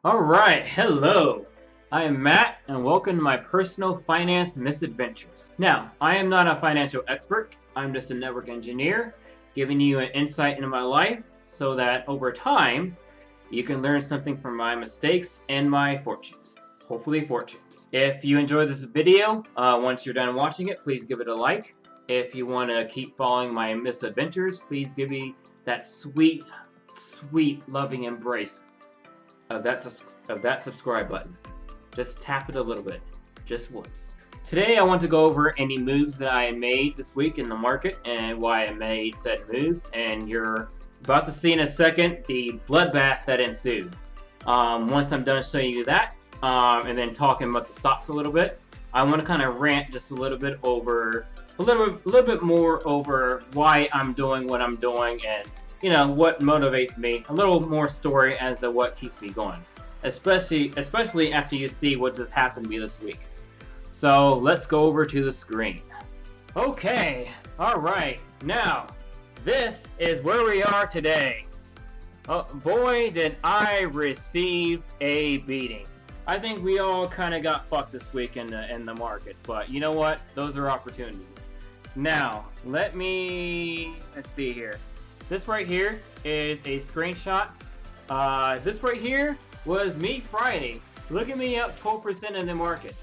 Alright, hello. I am Matt, and welcome to my personal finance misadventures. Now, I am not a financial expert, I'm just a network engineer, giving you an insight into my life so that over time, you can learn something from my mistakes and my fortunes. Hopefully, fortunes. If you enjoy this video, once you're done watching it, please give it a like. If you want to keep following my misadventures, please give me that sweet, sweet, loving embrace of that subscribe button. Just tap it a little bit, just once. Today I want to go over any moves that I made this week in the market and why I made said moves, and you're about to see in a second the bloodbath that ensued. Once I'm done showing you that, and then talking about the stocks a little bit, I want to kind of rant just a little bit more over why I'm doing what I'm doing and what motivates me, a little more story as to what keeps me going, especially after you see what just happened to me this week. So let's go over to the screen. Okay, alright, now this is where we are today. Oh boy, did I receive a beating. I think we all kind of got fucked this week in the market, but you know what, those are opportunities. Now let's see here. This right here is a screenshot. This right here was me Friday. Look at me up 12% in the market.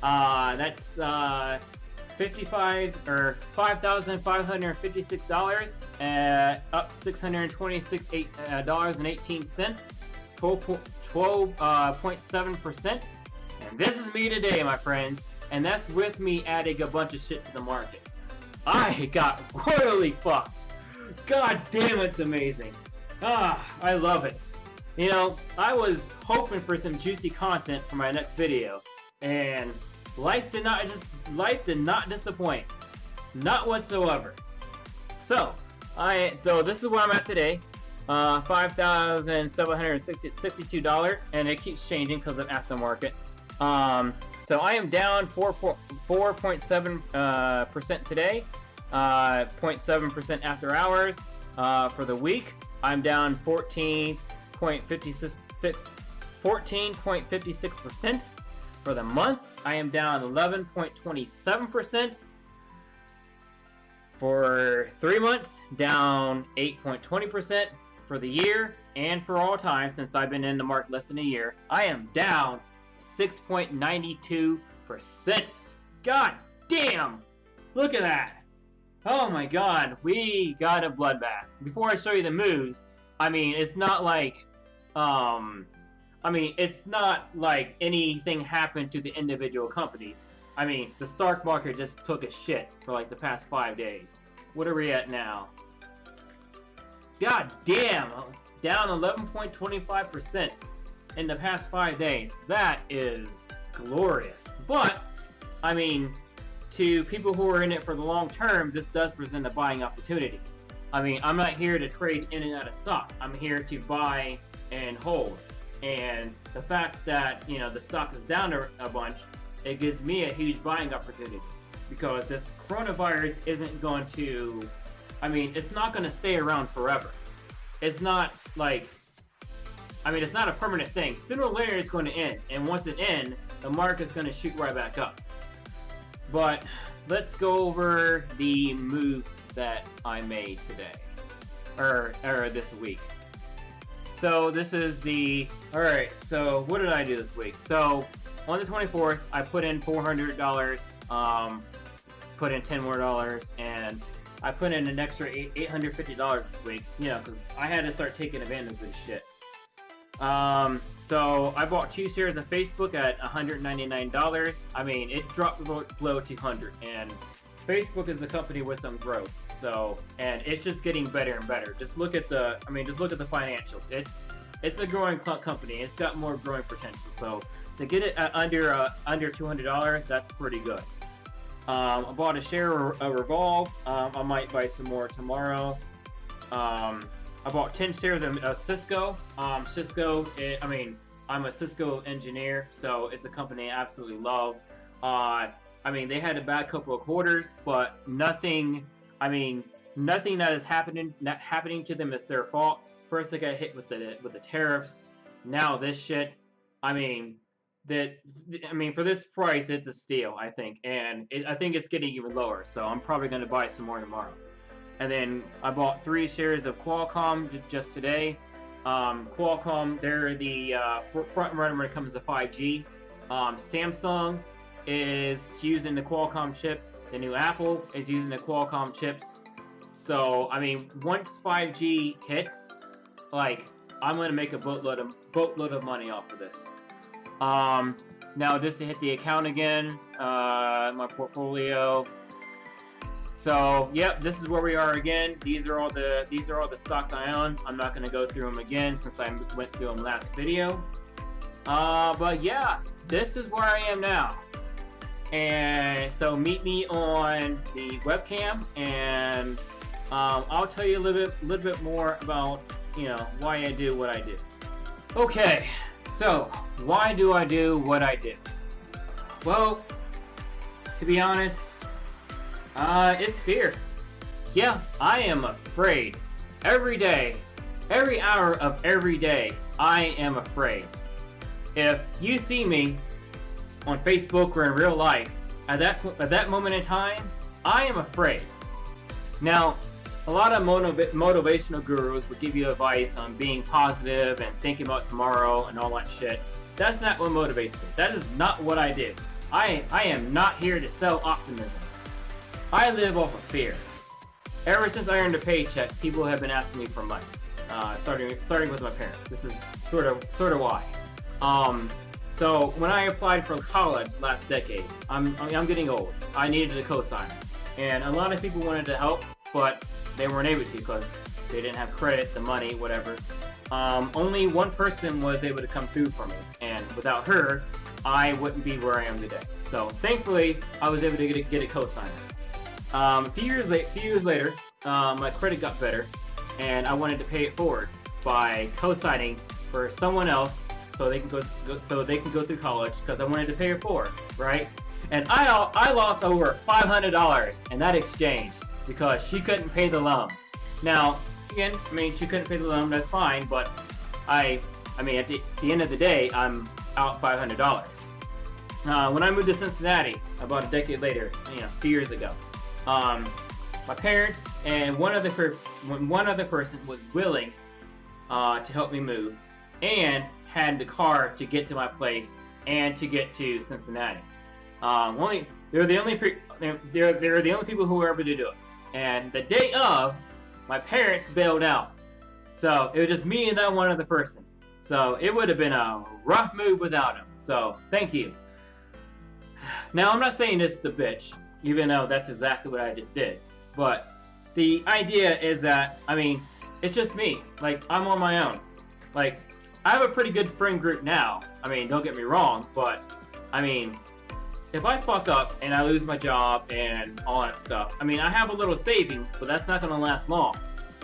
That's $5,556, up $626.18, 12.7%. And this is me today, my friends. And that's with me adding a bunch of shit to the market. I got royally fucked. God damn, it's amazing. I love it. I was hoping for some juicy content for my next video, and life did not disappoint. Not whatsoever. So this is where I'm at today. $5,762, and it keeps changing because of aftermarket. So I am down 4.7% today. 0.7% after hours. For the week, I'm down 14.56%. For the month, I am down 11.27%. For 3 months, down 8.20%. For the year, and for all time, since I've been in the market less than a year, I am down 6.92%. God damn! Look at that! Oh my god, we got a bloodbath. Before I show you the moves, it's not like, anything happened to the individual companies. The stock market just took a shit for like the past 5 days. What are we at now? God damn, down 11.25% in the past 5 days. That is glorious. But, to people who are in it for the long term, this does present a buying opportunity. I'm not here to trade in and out of stocks. I'm here to buy and hold. And the fact that, the stock is down a bunch, it gives me a huge buying opportunity. Because this coronavirus isn't going to, it's not going to stay around forever. It's not like, it's not a permanent thing. Sooner or later it's going to end. And once it ends, the market's going to shoot right back up. But let's go over the moves that I made today, or this week. So this is alright, so what did I do this week? So on the 24th, I put in $400, put in $10 more, and I put in an extra $850 this week, because I had to start taking advantage of this shit. So I bought 2 shares of Facebook at $199. It dropped below 200, and Facebook is a company with some growth. So, and it's just getting better and better. Just look at the financials. It's a growing company. It's got more growing potential. So to get it at under $200, that's pretty good. I bought a share of Revolve. I might buy some more tomorrow. I bought 10 shares of Cisco. Cisco, I'm a Cisco engineer, so it's a company I absolutely love. They had a bad couple of quarters, but nothing that is happening to them is their fault. First, they got hit with the tariffs. now this shit, I mean, for this price, it's a steal, I think, and I think it's getting even lower. So I'm probably gonna buy some more tomorrow. And then I bought 3 shares of Qualcomm just today. Qualcomm, they're the front runner when it comes to 5G. Samsung is using the Qualcomm chips. The new Apple is using the Qualcomm chips. So, I mean, once 5G hits, like, I'm gonna make a boatload of money off of this. Now just to hit the account again, my portfolio. So, yep, this is where we are again. These are all the stocks I own. I'm not gonna go through them again since I went through them last video. But yeah, this is where I am now. And so meet me on the webcam, and I'll tell you a little bit more about, you know, why I do what I do. Okay, so why do I do what I do? Well, to be honest, it's fear. Yeah, I am afraid. Every day, every hour of every day, I am afraid. If you see me on Facebook or in real life, at that moment in time, I am afraid. Now, a lot of motivational gurus would give you advice on being positive and thinking about tomorrow and all that shit. That's not what motivates me. That is not what I do. I am not here to sell optimism. I live off of fear. Ever since I earned a paycheck, people have been asking me for money. Starting with my parents. This is sort of why. So when I applied for college last decade, I'm getting old. I needed a cosigner, and a lot of people wanted to help, but they weren't able to because they didn't have credit, the money, whatever. Only one person was able to come through for me, and without her, I wouldn't be where I am today. So thankfully, I was able to get a cosigner. A few years later, my credit got better, and I wanted to pay it forward by co-signing for someone else so they can go through college because I wanted to pay it forward, right? And I lost over $500 in that exchange because she couldn't pay the loan. Now, again, I mean, she couldn't pay the loan, that's fine, but I mean, at the end of the day, I'm out $500. When I moved to Cincinnati about a decade later, you know, a few years ago, my parents and one other person was willing to help me move and had the car to get to my place and to get to Cincinnati. They're the only people who were able to do it. And the day of, my parents bailed out, so it was just me and that one other person. So it would have been a rough move without him. So thank you. Now I'm not saying this to bitch, even though that's exactly what I just did. But the idea is that, I mean, it's just me. Like, I'm on my own. Like, I have a pretty good friend group now. I mean, don't get me wrong, but I mean, if I fuck up and I lose my job and all that stuff, I mean, I have a little savings, but that's not gonna last long.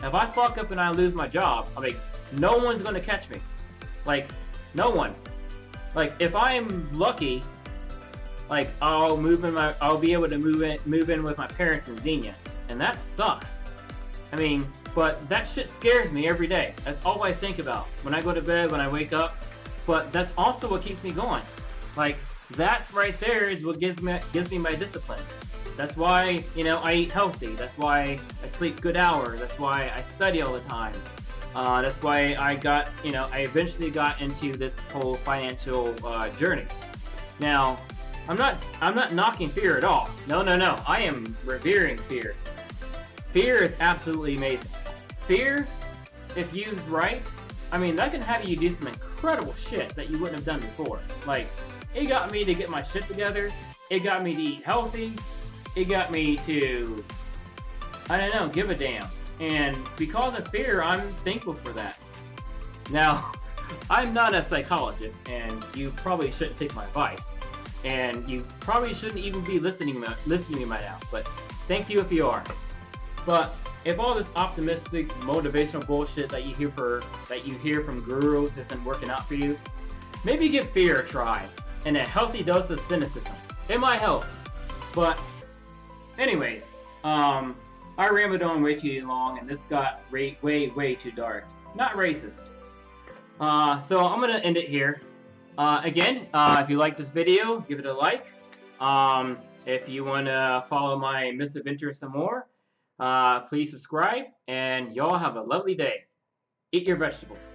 If I fuck up and I lose my job, I mean, no one's gonna catch me. Like, no one. Like, if I'm lucky, like, I'll be able to move in with my parents in Xenia, and that sucks. I mean, but that shit scares me every day. That's all I think about when I go to bed, when I wake up. But that's also what keeps me going. Like, that right there is what gives me my discipline. That's why, you know, I eat healthy. That's why I sleep good hours. That's why I study all the time. That's why I eventually got into this whole financial journey. Now, I'm not knocking fear at all. No. I am revering fear. Fear is absolutely amazing. Fear, if used right, I mean, that can have you do some incredible shit that you wouldn't have done before. Like, it got me to get my shit together. It got me to eat healthy. It got me to, I don't know, give a damn. And because of fear, I'm thankful for that. Now, I'm not a psychologist, and you probably shouldn't take my advice. And you probably shouldn't even be listening to me right now. But thank you if you are. But if all this optimistic, motivational bullshit that you hear from gurus isn't working out for you, maybe give fear a try and a healthy dose of cynicism. It might help. But anyways, I rambled on way too long, and this got way too dark. Not racist. So I'm gonna end it here. Again, if you like this video, give it a like. If you want to follow my misadventures some more, please subscribe, and y'all have a lovely day. Eat your vegetables.